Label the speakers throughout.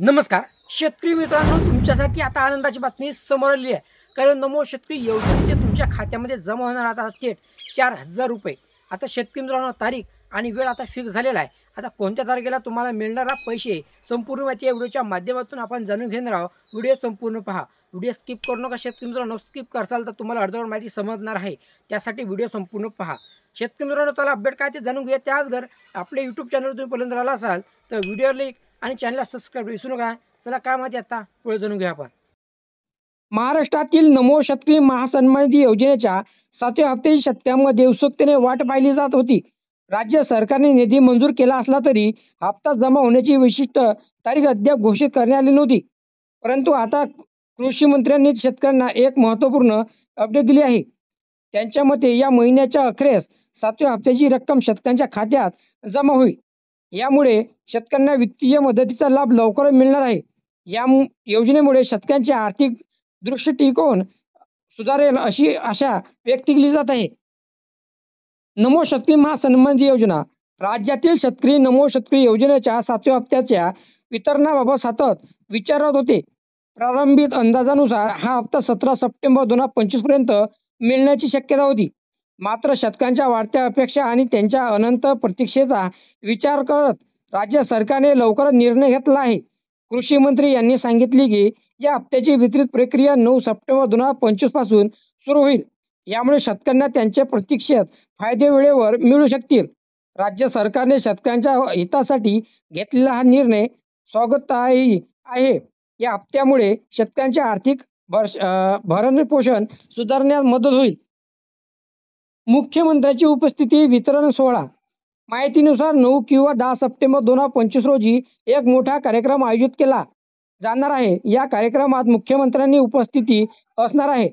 Speaker 1: नमस्कार शेतकरी मित्रांनो, तुमच्यासाठी आता आनंदाची बातमी समोर आली आहे. कारण नमो शेतकरी योजनेचे तुमच्या खात्यामध्ये जमा होणार आता थेट 4,000 रुपये. आता शेतकरी मित्रांनो, तारीख आणि वेळ आता फिक्स झालेला आहे. आता कोणत्या तारखेला तुम्हाला मिळणारा पैसे संपूर्ण माहिती या व्हिडिओच्या माध्यमातून आपण जाणून घेणार आहोत. व्हिडिओ संपूर्ण पहा, व्हिडिओ स्किप करू नका. शेतकरी मित्रांनो, स्किप करसाल तर तुम्हाला अर्धवट माहिती समजणार आहे, त्यासाठी व्हिडिओ संपूर्ण पहा. शेतकरी मित्रांनो, चला अपडेट काय ते जाणून घेऊया. त्या अगोदर आपले यूट्यूब चॅनल तुम्ही पहिल्यांदा आला असाल तर व्हिडिओ लाईक आणि चॅनलला सबस्क्राईब विसरू नका. चला काय माहिती आता पुढे जाणून घेऊया आपण.
Speaker 2: महाराष्ट्रातील नमो शेतकरी महासन्मान निधी योजनेच्या 7व्या हप्त्याची शेतकऱ्यांमध्ये उत्सुकतेने वाट पाहिली जात होती. राज्य सरकारने निधी मंजूर केला असला तरी हप्ता जमा होण्याची विशिष्ट तारीख अद्याप घोषित करण्यात आली नव्हती. परंतु आता कृषी मंत्र्यांनी शेतकऱ्यांना एक महत्त्वपूर्ण अपडेट दिली आहे. त्यांच्या मते या महिन्याच्या अखेरीस 7व्या हप्त्याची रक्कम शेतकऱ्यांच्या खात्यात जमा होईल. यामुळे शेतकऱ्यांना वित्तीय मदतीचा लाभ लवकर मिळणार आहे. या योजनेमुळे शेतकऱ्यांचे आर्थिक दृष्टिकोन सुधारेल अशी आशा व्यक्त केली जात आहे. नमो शेतकरी महासन्मान निधी योजना. राज्यातील शेतकरी नमो शेतकरी योजनेच्या 7व्या हप्त्याच्या वितरणाबाबत सतत विचारत होते. प्रारंभिक अंदाजानुसार हा हप्ता 17 सप्टेंबर 2025 पर्यंत मिळण्याची शक्यता होती. मात्र शेतकऱ्यांच्या वाढत्या अपेक्षा आणि त्यांच्या अनंत प्रतीक्षेचा विचार करत राज्य सरकारने लवकरच निर्णय घेतला आहे. कृषी मंत्री यांनी सांगितले की या हप्त्याची वितरित प्रक्रिया 9 सप्टेंबर 2025 पासून सुरू होईल. यामुळे शेतकऱ्यांना त्यांच्या प्रतीक्षेत फायदे वेळेवर मिळू शकतील. राज्य सरकारने शेतकऱ्यांच्या हितासाठी घेतलेला हा निर्णय स्वागत आहे. या हप्त्यामुळे शेतकऱ्यांचे आर्थिक भरणपोषण सुधारण्यास मदत होईल. मुख्यमंत्र्यांची उपस्थिती वितरण सोहळा. माहितीनुसार 9 किंवा 10 सप्टेंबर 2025 रोजी एक मोठा कार्यक्रम आयोजित केला जाणार आहे. या कार्यक्रमात मुख्यमंत्र्यांनी उपस्थिती असणार आहे.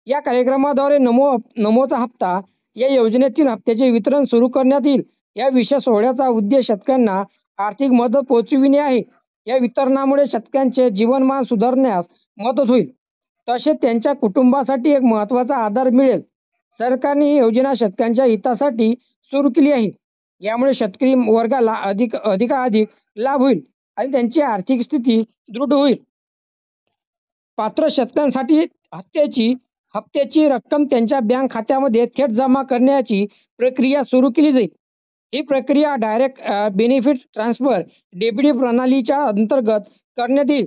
Speaker 2: या कार्यक्रमाद्वारे नमोचा हप्ता या योजनेतील हप्त्याचे वितरण सुरू करण्यात येईल. या विशेष सोहळ्याचा उद्देश शेतकऱ्यांना आर्थिक मदत पोहोचविणे आहे. या वितरणामुळे शेतकऱ्यांचे जीवनमान सुधारण्यास मदत होईल, तसेच त्यांच्या कुटुंबासाठी एक महत्त्वाचा आधार मिळेल. सरकारने ही योजना शेतकऱ्यांच्या हितासाठी सुरू केली आहे. यामुळे शेतकरी वर्गाला अधिकाधिक लाभ होईल आणि त्यांची आर्थिक स्थिती दृढ होईल. पात्र शेतकऱ्यांसाठी हप्त्याची रक्कम त्यांच्या बँक खात्यामध्ये थेट जमा करण्याची प्रक्रिया सुरू केली जाईल. ही प्रक्रिया डायरेक्ट बेनिफिट ट्रान्सफर DBT प्रणालीच्या अंतर्गत करण्यात येईल.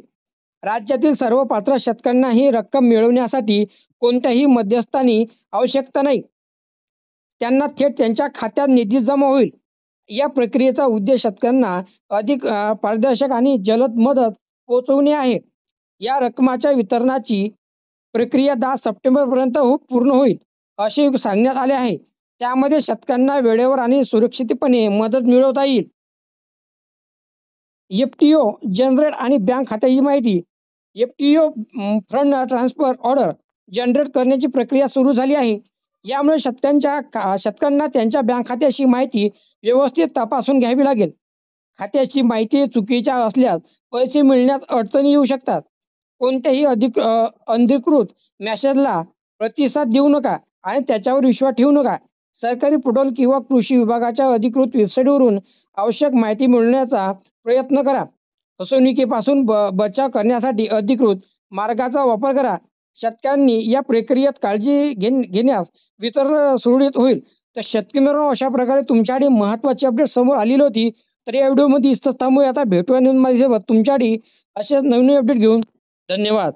Speaker 2: राज्यातील सर्व पात्र शेतकऱ्यांना ही रक्कम मिळवण्यासाठी कोणत्याही मध्यस्थाची आवश्यकता नाही. त्यांना थेट त्यांच्या खात्यात निधी जमा होईल. या प्रक्रियेचा उद्देश शेतकऱ्यांना अधिक पारदर्शक आणि जलद मदत पोहोचवणे आहे. या रकमाच्या वितरणाची प्रक्रिया 10 सप्टेंबर पर्यंत पूर्ण होईल असे सांगण्यात आले आहे. त्यामध्ये शेतकऱ्यांना वेळेवर आणि सुरक्षितपणे मदत मिळवता येईल. FTO जनरेट आणि बँक खात्याची माहिती. FTO fund transfer order generate करण्याची प्रक्रिया सुरू झाली आहे. यामुळे शेतकऱ्यांना त्यांच्या बँक खात्याची माहिती व्यवस्थित तपासून घ्यावी लागेल. खात्याची माहिती चुकीच्या असल्यास पैसे मिळण्यास अडचणी येऊ शकतात. कोणत्याही अधिकृत मेसेजला प्रतिसाद देऊ नका आणि त्याच्यावर विश्वास ठेवू नका. सरकारी पोर्टल किंवा कृषी विभागाच्या अधिकृत वेबसाईटवरून आवश्यक माहिती मिळवण्याचा प्रयत्न करा. फसवणुकीपासून बचाव करण्यासाठी अधिकृत मार्गाचा वापर करा. शेतकऱ्यांनी या प्रक्रियेत काळजी घेण्यास वितरण सुरळीत होईल. तर शेतकरी मित्रांनो, अशा प्रकारे तुमच्यासाठी महत्त्वाची अपडेट समोर आलेली होती. तर या व्हिडिओमध्ये इथंच थांबूया. आता भेटूया नवीन माहितीसोबत तुमच्यासाठी असे नवीन अपडेट घेऊन. धन्यवाद.